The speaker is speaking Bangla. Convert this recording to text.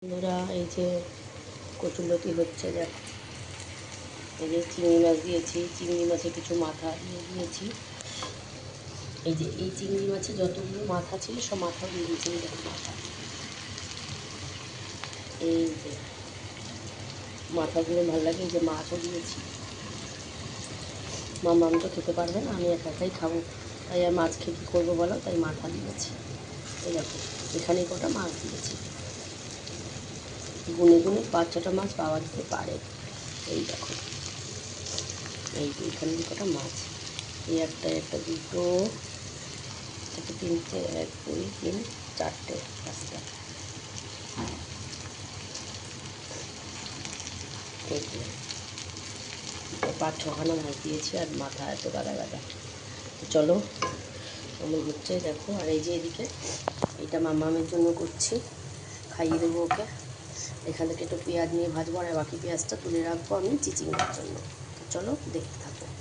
বন্ধুরা, এই যে কচুরলতি হচ্ছে, দেখো এই যে চিংড়ি মাছ দিয়েছি, চিংড়ি মাছে কিছু মাথা দিয়ে দিয়েছি। এই যে এই চিংড়ি মাছে যতগুলো মাথা ছিল সব মাথা দিয়ে দিয়েছি। এই দেখো মাথা, এই যে মাথাগুলো ভালো লাগে। এই যে মাছও দিয়েছি। মাম তো খেতে পারবে না, আমি একা একাই খাবো, তাই আর মাছ খেয়ে কী করবো বলো, তাই মাথা দিয়েছি। এই দেখো এখানে কটা মাছ দিয়েছি, গুনে গুনে 5-6টা মাছ পাওয়া যেতে পারে। এই দেখো এই যে এখানে কটা মাছ, এই একটা দুটো থেকে তিনটে, 1 2 3 4টে 5টা, এই যে 5-6খানা মাছ দিয়েছি আর মাথা এত গাদা গাদা। তো চলো কেমন হচ্ছে দেখো। আর এই যে এদিকে এইটা মামামের জন্য করছি, খাইয়ে দেবো ওকে। এখান থেকে একটু পেঁয়াজ নিয়ে ভাজবো আর বাকি পেঁয়াজটা তুলে রাখবো আমি চিচিংয়ের জন্য। তো চলো দেখতে থাকো।